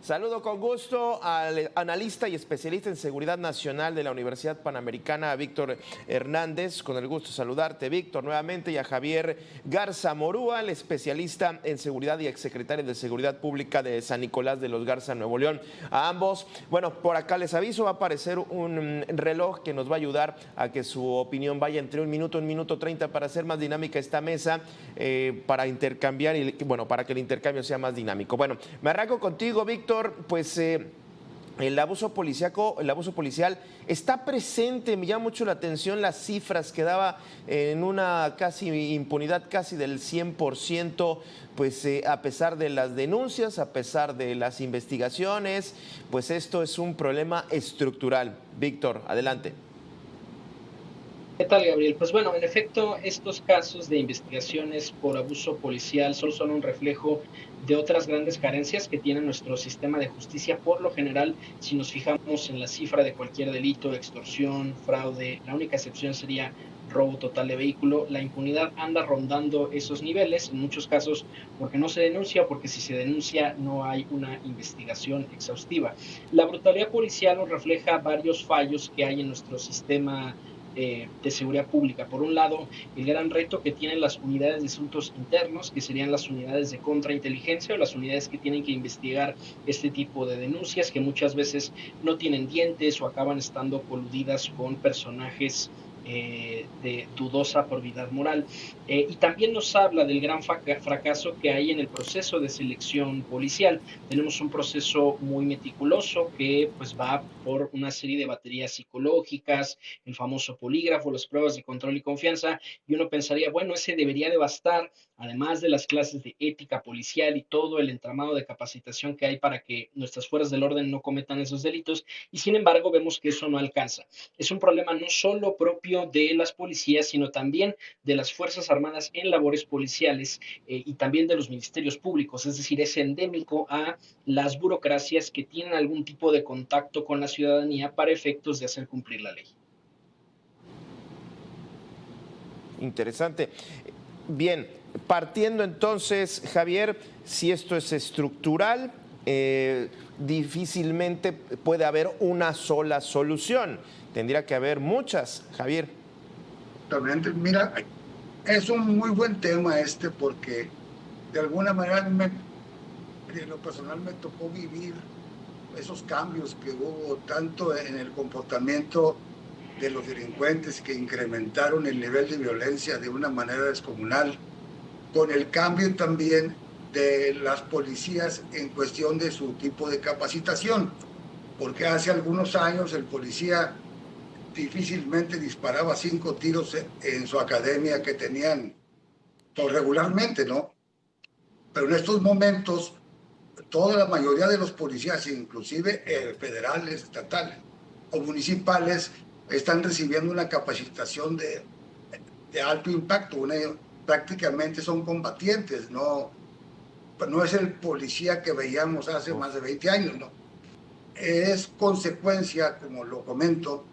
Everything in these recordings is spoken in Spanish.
Saludo con gusto al analista y especialista en seguridad nacional de la Universidad Panamericana, Víctor Hernández. Con el gusto de saludarte, Víctor, nuevamente, y a Javier Garza Morúa, el especialista en seguridad y exsecretario de Seguridad Pública de San Nicolás de los Garza, Nuevo León. A ambos, bueno, por acá les aviso, va a aparecer un reloj que nos va a ayudar a que su opinión vaya entre un minuto 30 para hacer más dinámica esta mesa, para intercambiar y, bueno, para que el intercambio sea más dinámico. Bueno, me arranco contigo, Víctor. Pues el abuso policial está presente. Me llama mucho la atención las cifras que daba en una casi impunidad casi del 100%, pues a pesar de las denuncias, a pesar de las investigaciones, pues esto es un problema estructural. Víctor, adelante. ¿Qué tal, Gabriel? Pues bueno, en efecto, estos casos de investigaciones por abuso policial solo son un reflejo de otras grandes carencias que tiene nuestro sistema de justicia. Por lo general, si nos fijamos en la cifra de cualquier delito, extorsión, fraude, la única excepción sería robo total de vehículo, la impunidad anda rondando esos niveles, en muchos casos porque no se denuncia, porque si se denuncia no hay una investigación exhaustiva. La brutalidad policial nos refleja varios fallos que hay en nuestro sistema de seguridad pública. Por un lado, el gran reto que tienen las unidades de asuntos internos, que serían las unidades de contrainteligencia o las unidades que tienen que investigar este tipo de denuncias, que muchas veces no tienen dientes o acaban estando coludidas con personajes de dudosa probidad moral. Y también nos habla del gran fracaso que hay en el proceso de selección policial. Tenemos un proceso muy meticuloso que pues va por una serie de baterías psicológicas, el famoso polígrafo, las pruebas de control y confianza, y uno pensaría, bueno, ese debería de bastar, además de las clases de ética policial y todo el entramado de capacitación que hay para que nuestras fuerzas del orden no cometan esos delitos, y sin embargo vemos que eso no alcanza. Es un problema no solo propio de las policías, sino también de las Fuerzas Armadas en labores policiales y también de los ministerios públicos, es decir, es endémico a las burocracias que tienen algún tipo de contacto con la ciudadanía para efectos de hacer cumplir la ley. Interesante. Bien, partiendo entonces, Javier, si esto es estructural, difícilmente puede haber una sola solución. Tendría que haber muchas, Javier. Totalmente. Mira, es un muy buen tema este porque de alguna manera en lo personal me tocó vivir esos cambios que hubo tanto en el comportamiento de los delincuentes que incrementaron el nivel de violencia de una manera descomunal, con el cambio también de las policías en cuestión de su tipo de capacitación, porque hace algunos años el policía difícilmente disparaba 5 tiros en su academia que tenían pues, regularmente, ¿no? Pero en estos momentos, toda la mayoría de los policías, inclusive federales, estatales o municipales, están recibiendo una capacitación de alto impacto. Prácticamente son combatientes, no es el policía que veíamos hace más de 20 años, ¿no? Es consecuencia, como lo comento,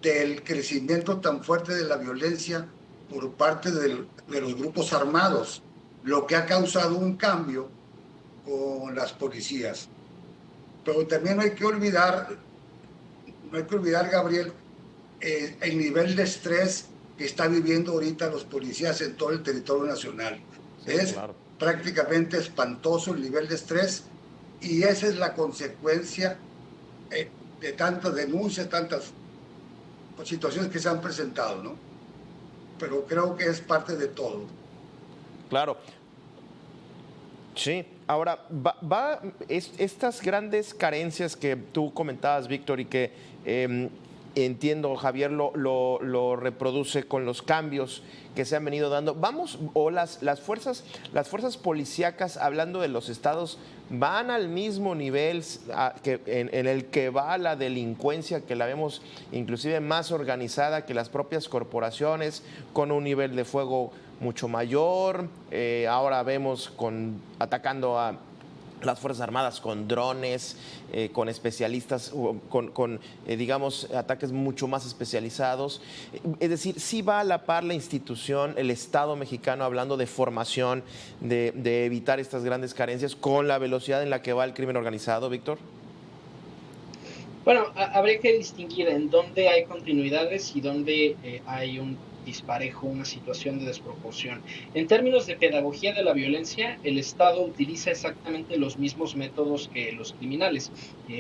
del crecimiento tan fuerte de la violencia por parte de los grupos armados, lo que ha causado un cambio con las policías. Pero también no hay que olvidar, Gabriel, el nivel de estrés que está viviendo ahorita los policías en todo el territorio nacional. Sí, es claro. Prácticamente espantoso el nivel de estrés y esa es la consecuencia de tantas denuncias, tantas situaciones que se han presentado, ¿no? Pero creo que es parte de todo. Claro. Sí, ahora, estas grandes carencias que tú comentabas, Víctor, y que entiendo, Javier lo reproduce con los cambios que se han venido dando. Vamos, o las fuerzas policíacas, hablando de los estados, van al mismo nivel en el que va la delincuencia, que la vemos inclusive más organizada que las propias corporaciones, con un nivel de fuego mucho mayor. Ahora vemos atacando a las Fuerzas Armadas con drones, con especialistas, digamos, ataques mucho más especializados. Es decir, sí va a la par la institución, el Estado mexicano, hablando de formación, de evitar estas grandes carencias, con la velocidad en la que va el crimen organizado, Víctor. Bueno, habría que distinguir en dónde hay continuidades y dónde hay un disparejo, una situación de desproporción. En términos de pedagogía de la violencia, el Estado utiliza exactamente los mismos métodos que los criminales.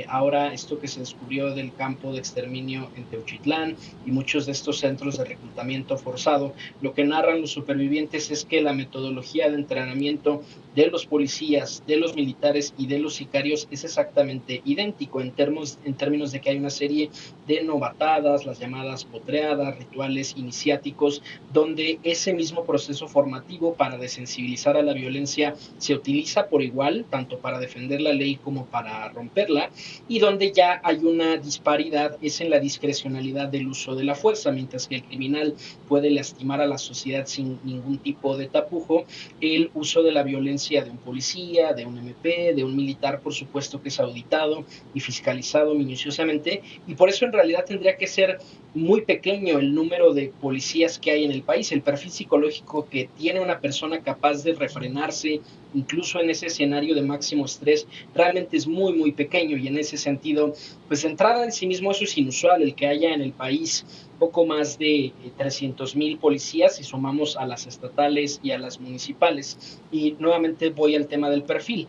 Ahora, esto que se descubrió del campo de exterminio en Teuchitlán y muchos de estos centros de reclutamiento forzado, lo que narran los supervivientes es que la metodología de entrenamiento de los policías, de los militares y de los sicarios es exactamente idéntico en términos de que hay una serie de novatadas, las llamadas potreadas, rituales iniciáticos, donde ese mismo proceso formativo para desensibilizar a la violencia se utiliza por igual, tanto para defender la ley como para romperla, y donde ya hay una disparidad es en la discrecionalidad del uso de la fuerza, mientras que el criminal puede lastimar a la sociedad sin ningún tipo de tapujo. El uso de la violencia de un policía, de un MP, de un militar, por supuesto que es auditado y fiscalizado minuciosamente, y por eso en realidad tendría que ser muy pequeño el número de policías que hay en el país. El perfil psicológico que tiene una persona capaz de refrenarse, incluso en ese escenario de máximo estrés, realmente es muy, muy pequeño, y en ese sentido, pues de entrada en sí mismo eso es inusual, el que haya en el país poco más de 300,000 policías si sumamos a las estatales y a las municipales. Y nuevamente voy al tema del perfil.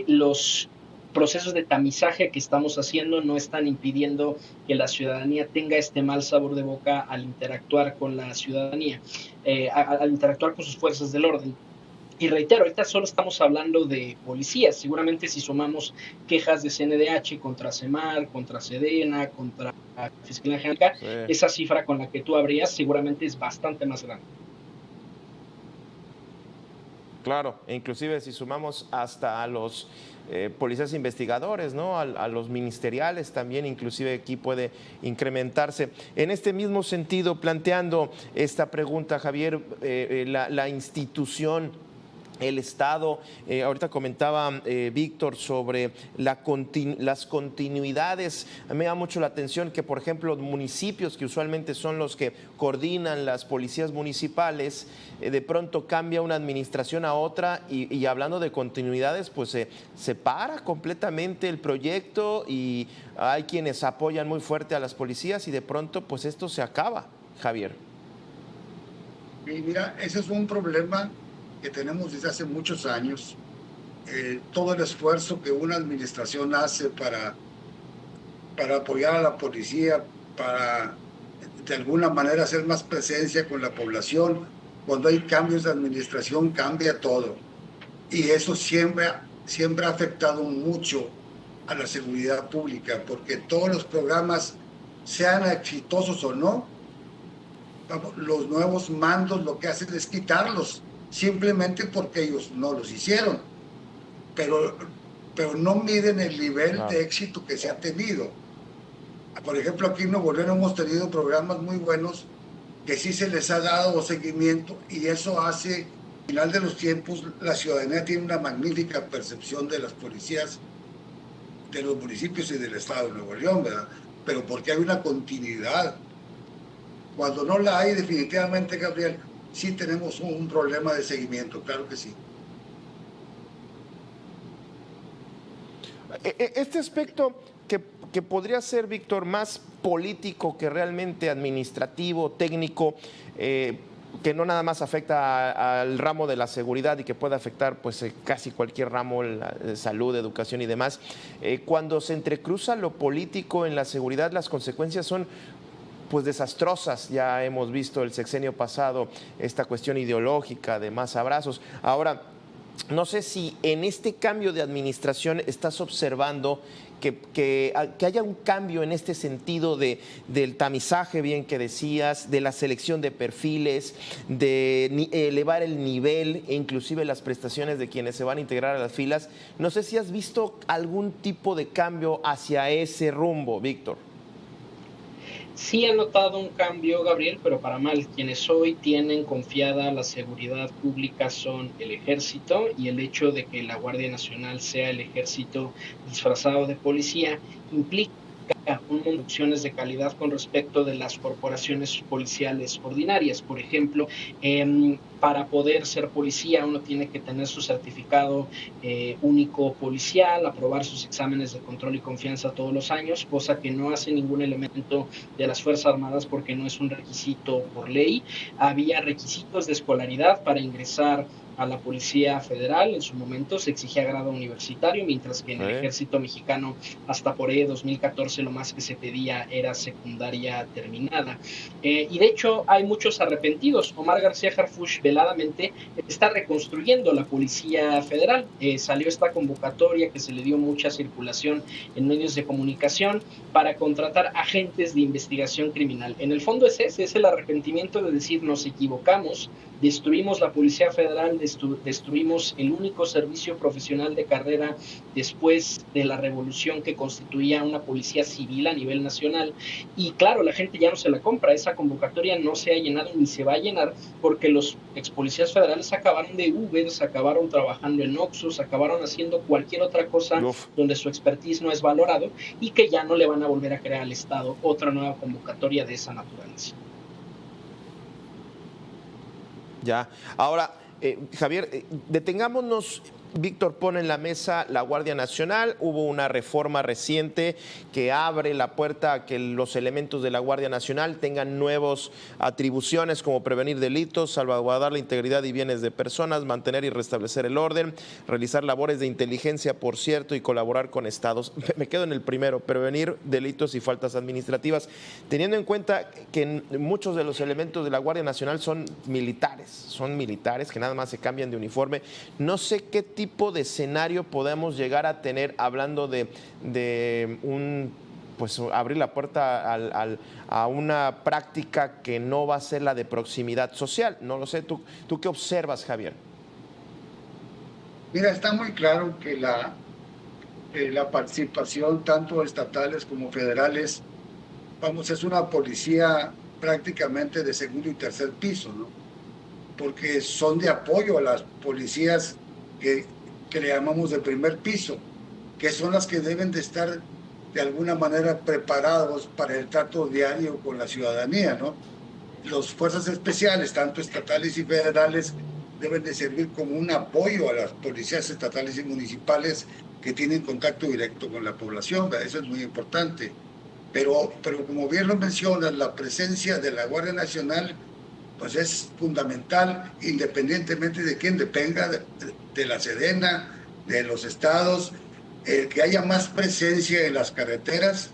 Los procesos de tamizaje que estamos haciendo no están impidiendo que la ciudadanía tenga este mal sabor de boca al interactuar con la ciudadanía, al interactuar con sus fuerzas del orden. Y reitero, ahorita solo estamos hablando de policías. Seguramente si sumamos quejas de CNDH contra CEMAR, contra SEDENA, contra la Fiscalía General, sí, esa cifra con la que tú habrías seguramente es bastante más grande. Claro, e inclusive si sumamos hasta a los policías investigadores, ¿no? A los ministeriales también, inclusive aquí puede incrementarse. En este mismo sentido, planteando esta pregunta, Javier, la institución, el Estado, ahorita comentaba Víctor sobre las continuidades. A mí me da mucho la atención que, por ejemplo, los municipios, que usualmente son los que coordinan las policías municipales, de pronto cambia una administración a otra y hablando de continuidades, pues se separa completamente el proyecto y hay quienes apoyan muy fuerte a las policías y de pronto pues esto se acaba, Javier. Y mira, ese es un problema que tenemos desde hace muchos años. Todo el esfuerzo que una administración hace para apoyar a la policía, para de alguna manera hacer más presencia con la población, cuando hay cambios de administración cambia todo. Y eso siempre ha afectado mucho a la seguridad pública, porque todos los programas, sean exitosos o no, los nuevos mandos lo que hacen es quitarlos, simplemente porque ellos no los hicieron, pero no miden el nivel de éxito que se ha tenido. Por ejemplo, aquí en Nuevo León hemos tenido programas muy buenos que sí se les ha dado seguimiento, y eso hace, al final de los tiempos, la ciudadanía tiene una magnífica percepción de las policías de los municipios y del estado de Nuevo León, ¿verdad? Pero porque hay una continuidad. Cuando no la hay, definitivamente, Gabriel, sí tenemos un problema de seguimiento, claro que sí. Este aspecto que podría ser, Víctor, más político que realmente administrativo, técnico, que no nada más afecta al ramo de la seguridad y que puede afectar pues casi cualquier ramo, la salud, educación y demás. Cuando se entrecruza lo político en la seguridad, las consecuencias son pues desastrosas. Ya hemos visto el sexenio pasado esta cuestión ideológica de más abrazos. Ahora, no sé si en este cambio de administración estás observando que haya un cambio en este sentido del tamizaje, bien que decías, de la selección de perfiles, de elevar el nivel e inclusive las prestaciones de quienes se van a integrar a las filas. No sé si has visto algún tipo de cambio hacia ese rumbo, Víctor. Sí ha notado un cambio, Gabriel, pero para mal. Quienes hoy tienen confiada la seguridad pública son el ejército, y el hecho de que la Guardia Nacional sea el ejército disfrazado de policía implica un montón de opciones de calidad con respecto de las corporaciones policiales ordinarias. Por ejemplo, para poder ser policía uno tiene que tener su certificado único policial, aprobar sus exámenes de control y confianza todos los años, cosa que no hace ningún elemento de las Fuerzas Armadas porque no es un requisito por ley. Había requisitos de escolaridad para ingresar a la Policía Federal. En su momento se exigía grado universitario, mientras que en el Ejército Mexicano hasta por ahí 2014 lo más que se pedía era secundaria terminada. Y de hecho hay muchos arrepentidos. Omar García Harfuch veladamente está reconstruyendo la Policía Federal. Salió esta convocatoria que se le dio mucha circulación en medios de comunicación para contratar agentes de investigación criminal. En el fondo es ese, es el arrepentimiento de decir nos equivocamos, destruimos la Policía Federal, destruimos el único servicio profesional de carrera después de la revolución que constituía una policía civil a nivel nacional. Y claro, la gente ya no se la compra. Esa convocatoria no se ha llenado ni se va a llenar porque los ex policías federales acabaron de Ubers, acabaron trabajando en Oxxos, acabaron haciendo cualquier otra cosa donde su expertise no es valorado, y que ya no le van a volver a crear al Estado otra nueva convocatoria de esa naturaleza. Ya. Ahora, Javier, detengámonos. Víctor pone en la mesa la Guardia Nacional. Hubo una reforma reciente que abre la puerta a que los elementos de la Guardia Nacional tengan nuevas atribuciones como prevenir delitos, salvaguardar la integridad y bienes de personas, mantener y restablecer el orden, realizar labores de inteligencia, por cierto, y colaborar con estados. Me quedo en el primero, prevenir delitos y faltas administrativas, teniendo en cuenta que muchos de los elementos de la Guardia Nacional son militares que nada más se cambian de uniforme. No sé qué tipo de escenario podemos llegar a tener hablando de pues abrir la puerta a una práctica que no va a ser la de proximidad social. No lo sé, ¿tú qué observas, Javier? Mira, está muy claro que la participación tanto estatales como federales, es una policía prácticamente de segundo y tercer piso, ¿no? Porque son de apoyo a las policías que le llamamos de primer piso, que son las que deben de estar de alguna manera preparados para el trato diario con la ciudadanía, ¿no? Las fuerzas especiales, tanto estatales y federales, deben de servir como un apoyo a las policías estatales y municipales que tienen contacto directo con la población, ¿verdad? Eso es muy importante. Pero como bien lo mencionas, la presencia de la Guardia Nacional pues es fundamental, independientemente de quién dependa, de la Sedena, de los estados. Que haya más presencia en las carreteras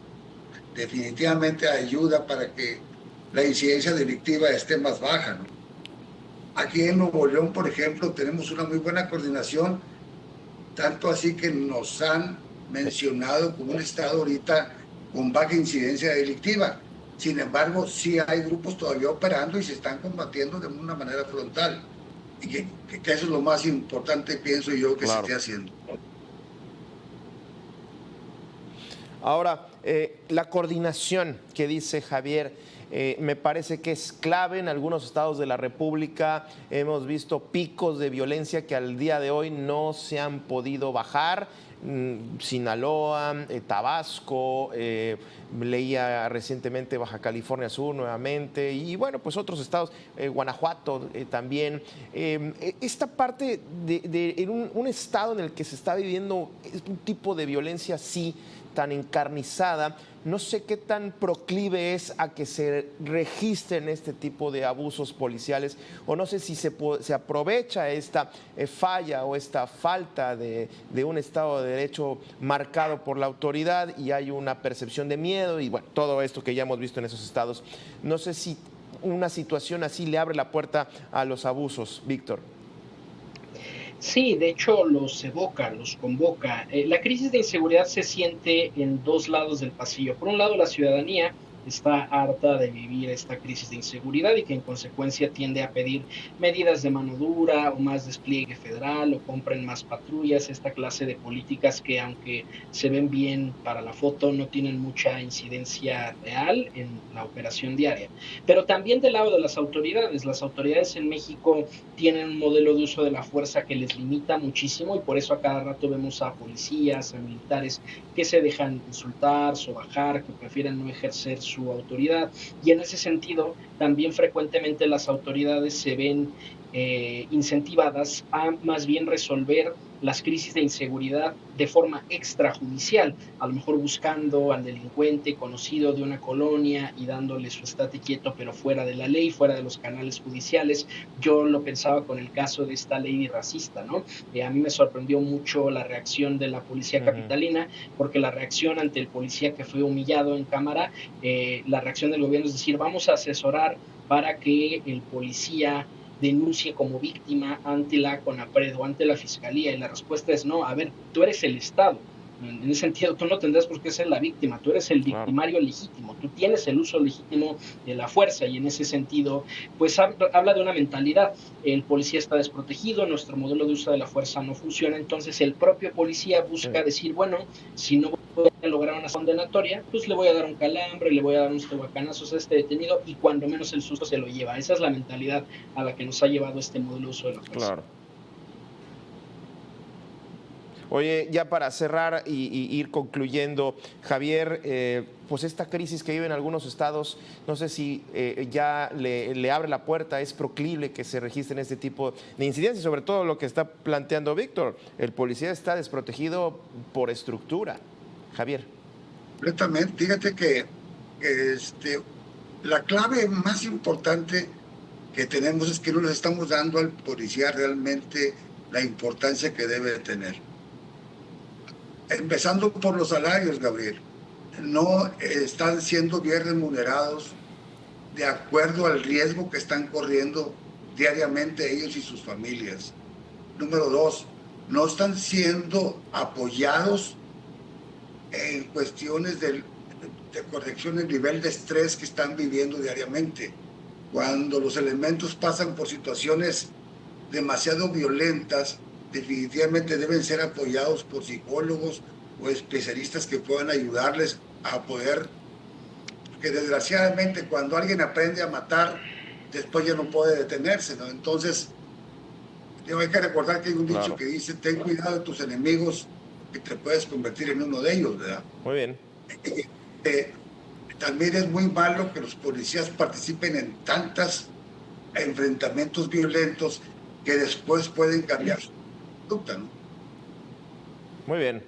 definitivamente ayuda para que la incidencia delictiva esté más baja, ¿no? Aquí en Nuevo León, por ejemplo, tenemos una muy buena coordinación, tanto así que nos han mencionado como un estado ahorita con baja incidencia delictiva. Sin embargo, sí hay grupos todavía operando y se están combatiendo de una manera frontal. Y que eso es lo más importante, pienso yo, que claro se esté haciendo. Ahora, la coordinación que dice Javier, me parece que es clave. En algunos estados de la República hemos visto picos de violencia que al día de hoy no se han podido bajar. Sinaloa, Tabasco, leía recientemente Baja California Sur nuevamente, y bueno, pues otros estados, Guanajuato también. Esta parte en un estado en el que se está viviendo un tipo de violencia así, tan encarnizada, no sé qué tan proclive es a que se registren este tipo de abusos policiales, o no sé si se aprovecha esta falla o esta falta de un Estado de Derecho marcado por la autoridad y hay una percepción de miedo y bueno, todo esto que ya hemos visto en esos estados. No sé si una situación así le abre la puerta a los abusos, Víctor. Sí, de hecho los evoca, los convoca. La crisis de inseguridad se siente en dos lados del pasillo. Por un lado, la ciudadanía, está harta de vivir esta crisis de inseguridad y que en consecuencia tiende a pedir medidas de mano dura o más despliegue federal o compren más patrullas, esta clase de políticas que aunque se ven bien para la foto no tienen mucha incidencia real en la operación diaria. Pero también del lado de las autoridades en México tienen un modelo de uso de la fuerza que les limita muchísimo y por eso a cada rato vemos a policías, a militares que se dejan insultar, sobajar, que prefieren no ejercer su autoridad. Y en ese sentido, también frecuentemente las autoridades se ven incentivadas a más bien resolver las crisis de inseguridad de forma extrajudicial, a lo mejor buscando al delincuente conocido de una colonia y dándole su estate quieto, pero fuera de la ley, fuera de los canales judiciales. Yo lo pensaba con el caso de esta ley racista, ¿no? A mí me sorprendió mucho la reacción de la policía capitalina, porque la reacción ante el policía que fue humillado en cámara, la reacción del gobierno es decir, vamos a asesorar para que el policía denuncie como víctima ante la CONAPRED o ante la Fiscalía. Y la respuesta es no, a ver, tú eres el Estado. En ese sentido, tú no tendrás por qué ser la víctima, tú eres el victimario legítimo, tú tienes el uso legítimo de la fuerza y en ese sentido, pues habla de una mentalidad. El policía está desprotegido, nuestro modelo de uso de la fuerza no funciona, entonces el propio policía busca decir, bueno, si no voy a lograr una condenatoria, pues le voy a dar un calambre, le voy a dar unos tehuacanazos a este detenido y cuando menos el susto se lo lleva. Esa es la mentalidad a la que nos ha llevado este modelo de uso de la fuerza. Claro. Oye, ya para cerrar y ir concluyendo, Javier, pues esta crisis que viven algunos estados, no sé si ya le abre la puerta, es proclive que se registren este tipo de incidencias, sobre todo lo que está planteando Víctor, el policía está desprotegido por estructura. Javier. Completamente, fíjate que la clave más importante que tenemos es que no le estamos dando al policía realmente la importancia que debe tener. Empezando por los salarios, Gabriel, no están siendo bien remunerados de acuerdo al riesgo que están corriendo diariamente ellos y sus familias. Número dos, no están siendo apoyados en cuestiones de corrección del nivel de estrés que están viviendo diariamente. Cuando los elementos pasan por situaciones demasiado violentas, definitivamente deben ser apoyados por psicólogos o especialistas que puedan ayudarles a poder, porque desgraciadamente cuando alguien aprende a matar, después ya no puede detenerse, ¿no? Entonces, hay que recordar que hay un dicho que dice, ten cuidado de tus enemigos, que te puedes convertir en uno de ellos, ¿verdad? Muy bien. También es muy malo que los policías participen en tantos enfrentamientos violentos que después pueden cambiar su conducta, ¿no? Muy bien.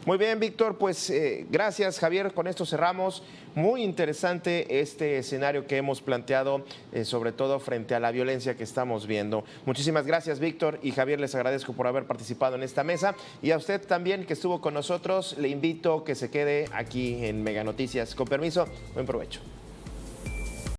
Muy bien, Víctor, pues gracias, Javier. Con esto cerramos. Muy interesante este escenario que hemos planteado, sobre todo frente a la violencia que estamos viendo. Muchísimas gracias, Víctor y Javier, les agradezco por haber participado en esta mesa. Y a usted también que estuvo con nosotros, le invito a que se quede aquí en Mega Noticias. Con permiso, buen provecho.